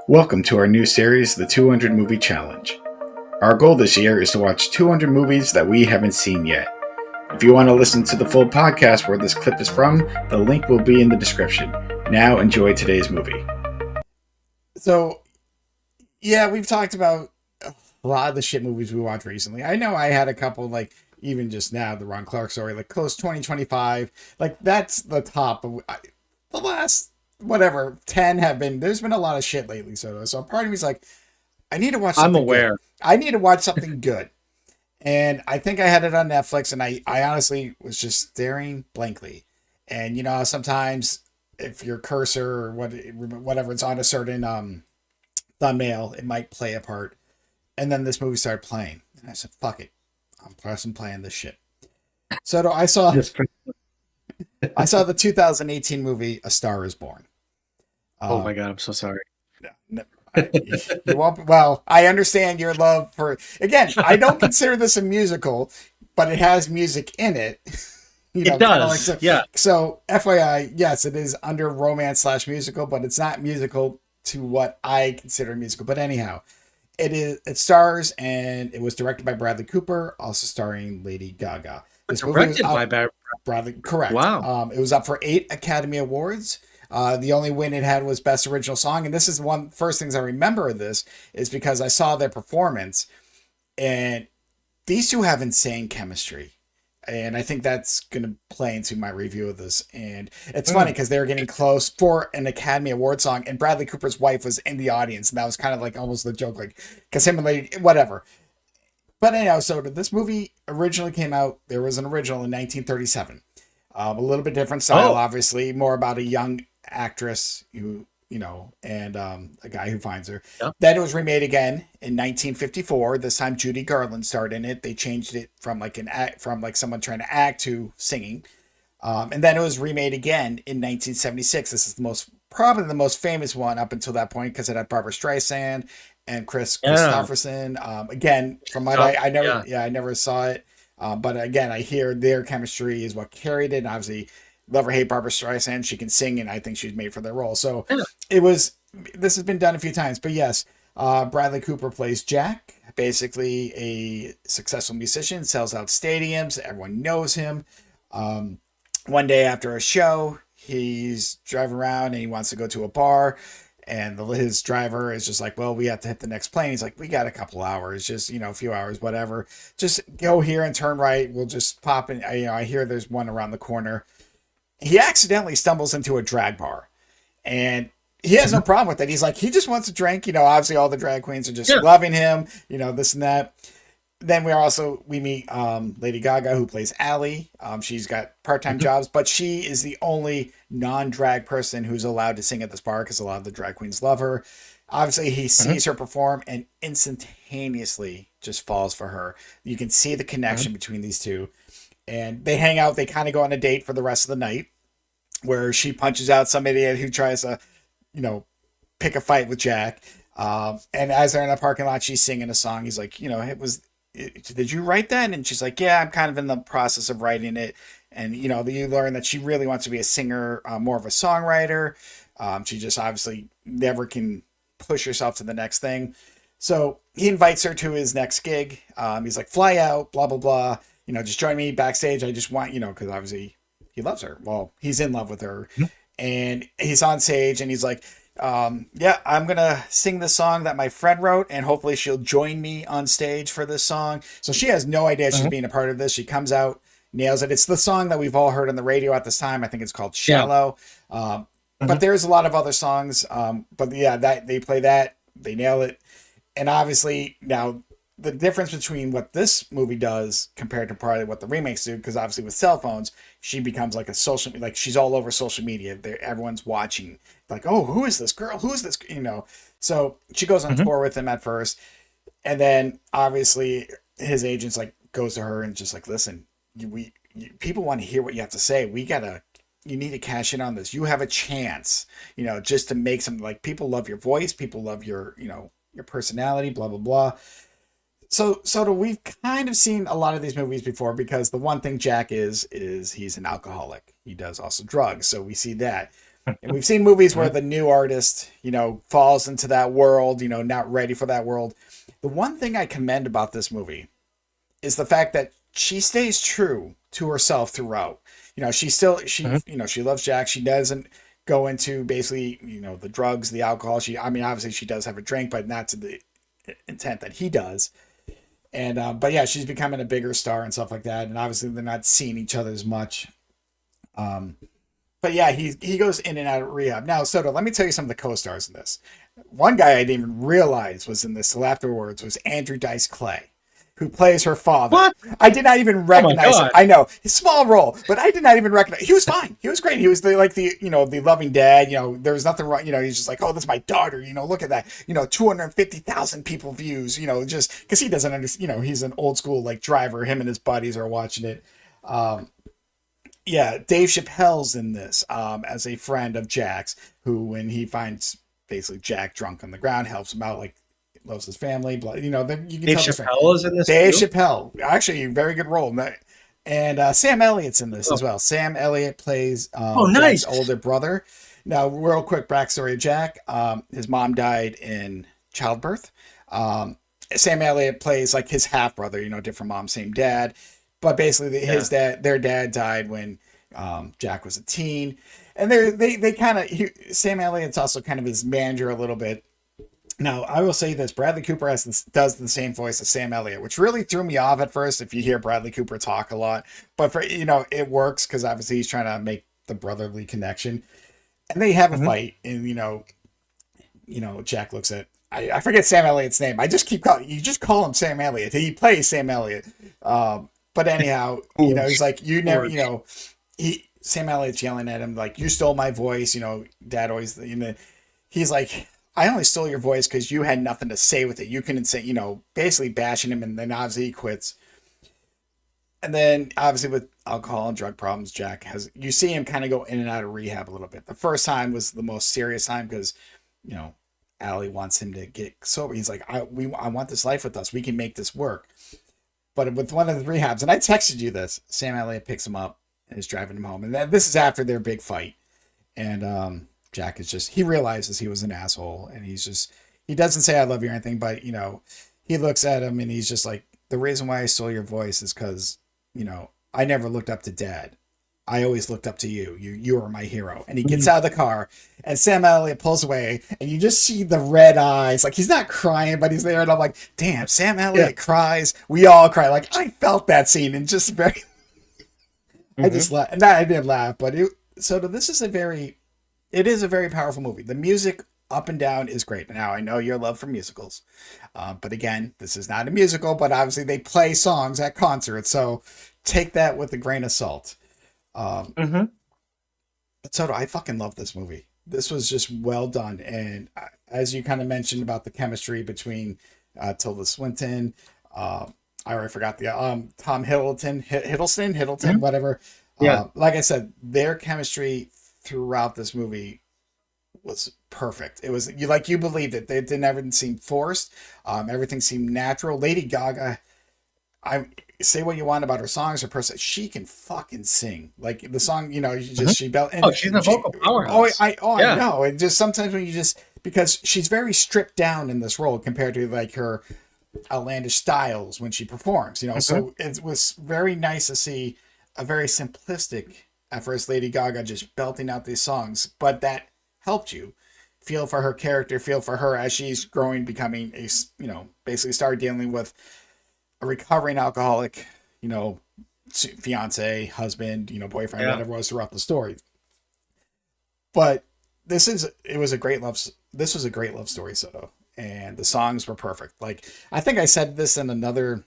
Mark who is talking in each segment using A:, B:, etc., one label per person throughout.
A: Welcome to our new series, the 200 Movie Challenge. Our goal this year is to watch 200 movies that we haven't seen yet. If you want to listen to the full podcast where this clip is from, the link will be in the description. Now enjoy today's movie.
B: So, yeah, we've talked about a lot of the shit movies we watched recently. I know I had a couple, like, even just now, the Ron Clark story, like Close 2025. Like, that's the top. The last, whatever, 10 have been, there's been a lot of shit lately. So part of me's like, I need to watch
C: I'm
B: something good.
C: aware.
B: I need to watch something good. And I think I had it on Netflix, and I honestly was just staring blankly. And, sometimes if your cursor or whatever it's on a certain thumbnail, it might play a part. And then this movie started playing, and I said, "Fuck it, I'm pressing play on this shit." So
C: Just for,
B: I saw the 2018 movie A Star Is Born.
C: oh my
B: Um,
C: God, I'm so sorry.
B: you won't. Well, I understand your love for. Again, I don't consider this a musical, but it has music in it.
C: It
B: Kind of like
C: does.
B: so.
C: Yeah.
B: So, FYI, yes, it is under romance slash musical, but it's not musical to what I consider musical. But anyhow, it stars and it was directed by Bradley Cooper, also starring Lady Gaga. This movie was
C: Directed by
B: up Bradley, correct.
C: Wow.
B: It was up for 8 Academy Awards. The only win it had was Best Original Song, and this is one first things I remember of this is because I saw their performance, and these two have insane chemistry. And I think that's going to play into my review of this. And it's funny
C: Mm.
B: because they were getting close for an Academy Award song, and Bradley Cooper's wife was in the audience, and that was kind of like almost the joke, like because him and Lady, whatever. But anyhow, so this movie originally came out. There was an original in 1937. A little bit different style,
C: Oh,
B: obviously, more about a young actress who, and a guy who finds her.
C: yeah.
B: Then it was remade again in 1954. This time Judy Garland starred in it. They changed it from like an act, from like someone trying to act to singing. And then it was remade again in 1976. This is probably the most famous one up until that point because it had Barbara Streisand and Chris
C: Yeah.
B: Christopherson. Again, from what
C: Stop. Yeah.
B: I never saw it. But again, I hear their chemistry is what carried it. And obviously, love or hate Barbara Streisand, she can sing, and I think she's made for that role. So
C: Yeah.
B: it was. This has been done a few times, but yes, Bradley Cooper plays Jack, basically a successful musician, sells out stadiums, everyone knows him. Um, One day after a show, he's driving around and he wants to go to a bar. And his driver is just like, well, we have to hit the next plane. He's like, we got a couple hours, just, a few hours, whatever. Just go here and turn right. We'll just pop in. I hear there's one around the corner. He accidentally stumbles into a drag bar and he has no
C: Mhm.
B: problem with it. He's like, he just wants a drink. Obviously all the drag queens are just
C: Yeah.
B: loving him, this and that. Then we meet Lady Gaga, who plays Allie. She's got part-time
C: Mhm.
B: jobs, but she is the only non-drag person who's allowed to sing at this bar because a lot of the drag queens love her. Obviously, he
C: Mhm.
B: sees her perform and instantaneously just falls for her. You can see the
C: Mhm.
B: connection between these two, and they hang out. They kind of go on a date for the rest of the night, where she punches out some idiot who tries to, you know, pick a fight with Jack. And as they're in the parking lot, she's singing a song. He's like, did you write that? And she's like, yeah, I'm kind of in the process of writing it. And, you learn that she really wants to be a singer, more of a songwriter. She just obviously never can push herself to the next thing. So he invites her to his next gig. He's like, fly out, blah, blah, blah. Just join me backstage. I just want, because obviously he loves her. Well, he's in love with her.
C: Mhm.
B: And he's on stage and he's like, yeah, I'm gonna sing the song that my friend wrote, and hopefully she'll join me on stage for this song. So she has no idea she's
C: Mhm.
B: being a part of this. She comes out, nails it. It's the song that we've all heard on the radio at this time. I think it's called
C: Yeah.
B: "Shallow." But
C: Mhm.
B: there's a lot of other songs. But yeah, that they play that, they nail it. And obviously now the difference between what this movie does compared to probably what the remakes do, because obviously with cell phones, she becomes like like she's all over social media. Everyone's watching, like, oh, who is this girl? Who is this? So she goes on
C: Mhm.
B: tour with him at first, and then obviously his agents like goes to her and just like, listen, people want to hear what you have to say. You need to cash in on this. You have a chance, just to make some, like, people love your voice, people love your personality, blah blah blah. So we've kind of seen a lot of these movies before because the one thing Jack is he's an alcoholic. He does also drugs, so we see that. And we've seen movies where the new artist, falls into that world, not ready for that world. The one thing I commend about this movie is the fact that she stays true to herself throughout. She loves Jack. She doesn't go into basically, the drugs, the alcohol. Obviously she does have a drink, but not to the intent that he does. And, but yeah, she's becoming a bigger star and stuff like that. And obviously they're not seeing each other as much. But yeah, he goes in and out of rehab. Now, Soto, let me tell you some of the co-stars in this. One guy I didn't even realize was in this till afterwards was Andrew Dice Clay, who plays her father.
C: What?
B: I did not even recognize him. I know, his small role, but I did not even recognize. He was fine. He was great. He was the loving dad. There was nothing wrong. He's just like, oh, that's my daughter. Look at that. 250,000 people views. Just because he doesn't understand. He's an old school like driver. Him and his buddies are watching it. Yeah, Dave Chappelle's in this as a friend of Jack's, who, when he finds basically Jack drunk on the ground, helps him out, like loves his family. You can
C: Dave
B: tell
C: Chappelle is in this.
B: Dave
C: too?
B: Chappelle, actually, very good role. And Sam Elliott's in this as well. Sam Elliott plays
C: nice.
B: Jack's older brother. Now, real quick backstory of Jack. His mom died in childbirth. Sam Elliott plays like his half brother. Different mom, same dad. But basically, their dad died when Jack was a teen, and they kind of Sam Elliott's also kind of his manager a little bit. Now, I will say this: Bradley Cooper does the same voice as Sam Elliott, which really threw me off at first. If you hear Bradley Cooper talk a lot, but for it works because obviously he's trying to make the brotherly connection, and they have a fight, and Jack looks at. I forget Sam Elliott's name. I just keep calling. You just call him Sam Elliott. He plays Sam Elliott. But anyhow, he's like, you never, Sam Elliott's yelling at him, like, you stole my voice. Dad always, he's like, I only stole your voice because you had nothing to say with it. You couldn't say, basically bashing him. And then obviously he quits. And then obviously with alcohol and drug problems, you see him kind of go in and out of rehab a little bit. The first time was the most serious time because, Allie wants him to get sober. He's like, I want this life with us. We can make this work. But with one of the rehabs, and I texted you this, Sam Elliott picks him up and is driving him home. And this is after their big fight. And Jack he realizes he was an asshole. And he doesn't say I love you or anything, but, he looks at him and he's just like, the reason why I stole your voice is because, I never looked up to Dad. I always looked up to you. You were my hero. And he gets out of the car and Sam Elliott pulls away and you just see the red eyes. Like he's not crying, but he's there. And I'm like, damn, Sam Elliott cries. We all cry. Like I felt that scene and just very, I just laughed. And I didn't laugh, but this is it is a very powerful movie. The music up and down is great. Now I know your love for musicals. But again, this is not a musical, but obviously they play songs at concerts. So take that with a grain of salt. But so I fucking love this movie. This was just well done, and as you kind of mentioned about the chemistry between Tilda Swinton, I already forgot the Tom Hiddleston, whatever. Like I said, their chemistry throughout this movie was perfect. It was you believed it. It didn't ever seem forced. Everything seemed natural. Lady Gaga, say what you want about her songs, her person, she can fucking sing. Like the song, she belt.
C: She's a vocal powerhouse.
B: I know. And just sometimes when because she's very stripped down in this role compared to like her outlandish styles when she performs, So it was very nice to see a very simplistic at first Lady Gaga just belting out these songs, but that helped you feel for her character, feel for her as she's growing, becoming a, basically started dealing with a recovering alcoholic, fiance, husband, boyfriend, whatever it was throughout the story. But this was a great love story, Soto. And the songs were perfect. Like, I think I said this in another,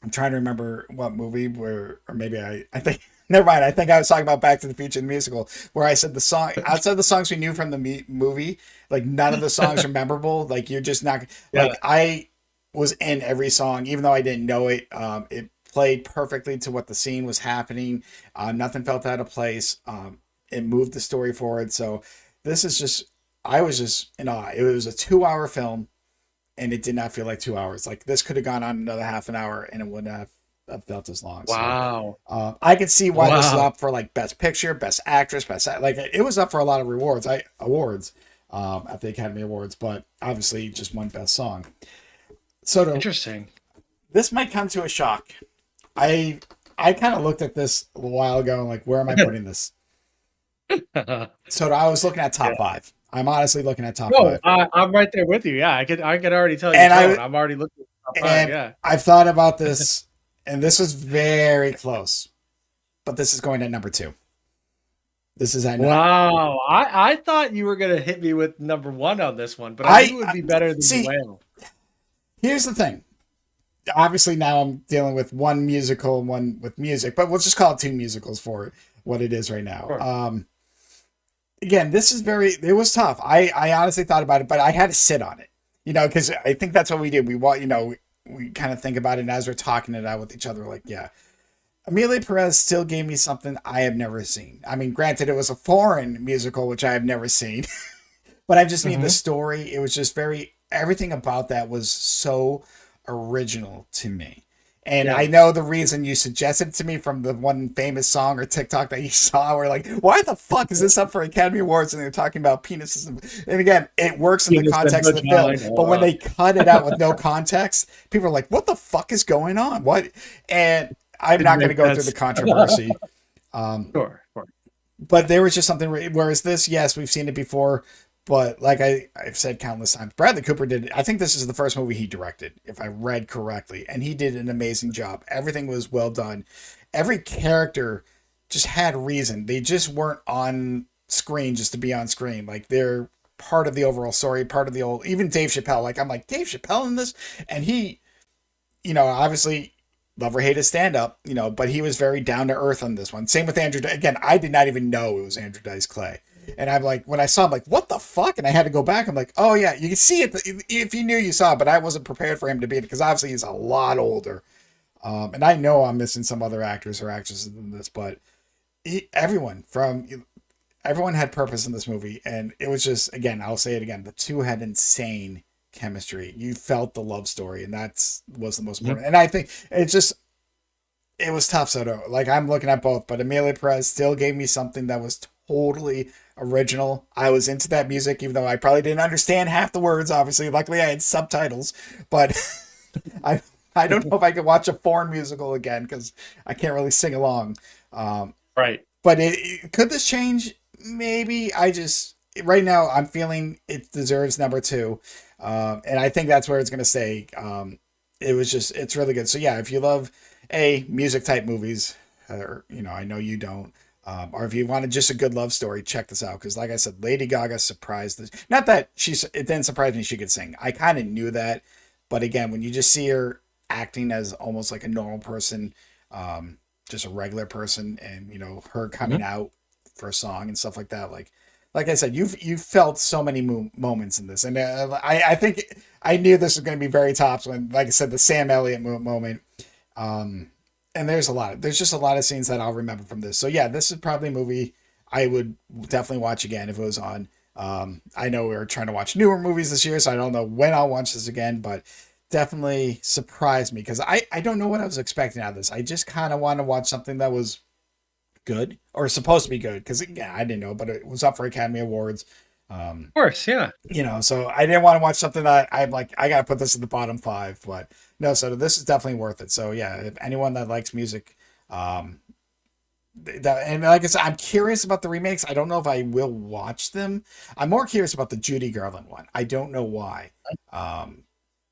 B: I'm trying to remember what movie or maybe I think, never mind. I think I was talking about Back to the Future, the musical, where I said the song, outside the songs we knew from the movie, like none of the songs are memorable. Like you're just not, like I was in every song, even though I didn't know it. It played perfectly to what the scene was happening. Nothing felt out of place. It moved the story forward. So this is just, I was just in awe. It was a 2-hour film and it did not feel like 2 hours. Like this could have gone on another half an hour and it wouldn't have that felt as long.
C: Wow.
B: So I could see why this is
C: Wow.
B: up for like best picture, best actress, like it was up for a lot of awards at the Academy Awards, but obviously just won best song. So
C: Interesting.
B: this might come to a shock. I I kind of looked at this a while ago and like, where am I putting this? So I was looking at top five. I'm honestly looking at top
C: No,
B: five,
C: I'm right there with you. Yeah, I could already tell your
B: and
C: tone. I'm already looking at the top five.
B: and
C: Yeah.
B: I've thought about this, and this was very close, but this is going at number two. This is at
C: Wow. I thought you were gonna hit me with number one on this one, but I knew it would be better than the
B: see.
C: whale.
B: Here's the thing. Obviously, now I'm dealing with one musical and one with music, but we'll just call it two musicals for what it is right now.
C: Sure.
B: Again, it was tough. I honestly thought about it, but I had to sit on it, because I think that's what we did. We kind of think about it, and as we're talking it out with each other, like, yeah, Amelia Perez still gave me something I have never seen. I mean, granted, it was a foreign musical, which I have never seen, but I just mean the story. It was just everything about that was so original to me. And
C: Yeah.
B: I know the reason you suggested it to me from the one famous song or TikTok that you saw, where like, why the fuck is this up for Academy Awards? And they're talking about penises. And again, it works in the
C: Penis and
B: context of the film.
C: vagina.
B: But when they cut it out with no context, people are like, what the fuck is going on? What? And I'm not going to go through the controversy.
C: Sure.
B: But there was just something, whereas this, yes, we've seen it before, but like I've said countless times, Bradley Cooper did, I think this is the first movie he directed, if I read correctly, and he did an amazing job. Everything was well done. Every character just had reason. They just weren't on screen just to be on screen. Like, they're part of the overall story, part of the even Dave Chappelle. Like, I'm like, Dave Chappelle in this? And he, obviously, love or hate his stand up, but he was very down to earth on this one. Same with Andrew. Again, I did not even know it was Andrew Dice Clay. And I'm like, when I saw him, like, what the fuck? And I had to go back. I'm like, oh yeah, you can see it. If you knew, you saw it, but I wasn't prepared for him to be it because obviously he's a lot older. And I know I'm missing some other actors or actresses in this, but everyone had purpose in this movie. And it was just, again, I'll say it again. The two had insane chemistry. You felt the love story, and was the most important. And I think it was tough. So like, I'm looking at both, but Amelia Perez still gave me something that was totally original. I was into that music, even though I probably didn't understand half the words. Obviously, luckily I had subtitles, but I don't know if I could watch a foreign musical again because I can't really sing along.
C: Right.
B: But could this change? Maybe. Right now I'm feeling it deserves number two, and I think that's where it's going to stay. It's really good. So yeah, if you love music type movies, or I know you don't. Or if you wanted just a good love story, check this out. Because like I said, Lady Gaga surprised us. Not that it didn't surprise me she could sing. I kind of knew that. But again, when you just see her acting as almost like a normal person, just a regular person, and her coming out for a song and stuff like that, like I said, you felt so many moments in this. And I think I knew this was going to be very tops when, like I said, the Sam Elliott moment. And there's just a lot of scenes that I'll remember from this. So yeah, this is probably a movie I would definitely watch again if it was on. I know we're trying to watch newer movies this year, so I don't know when I'll watch this again, but definitely surprised me because I don't know what I was expecting out of this. I just kind of want to watch something that was good or supposed to be good because I didn't know, but it was up for Academy Awards.
C: Of course, yeah.
B: So I didn't want to watch something that I'm like, I got to put this in the bottom five, but no, so this is definitely worth it. So yeah, if anyone that likes music, and like I said, I'm curious about the remakes. I don't know if I will watch them. I'm more curious about the Judy Garland one. I don't know why.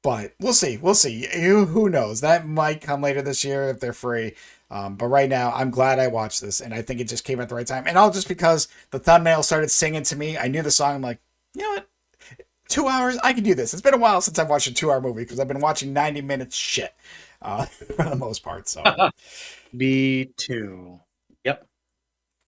B: But we'll see. Who knows? That might come later this year if they're free. But right now, I'm glad I watched this, and I think it just came at the right time. And all just because the thumbnail started singing to me, I knew the song. I'm like, you know what? 2 hours, I can do this. It's been a while since I've watched a 2 hour movie because I've been watching 90 minutes shit for the most part. So
C: Me too.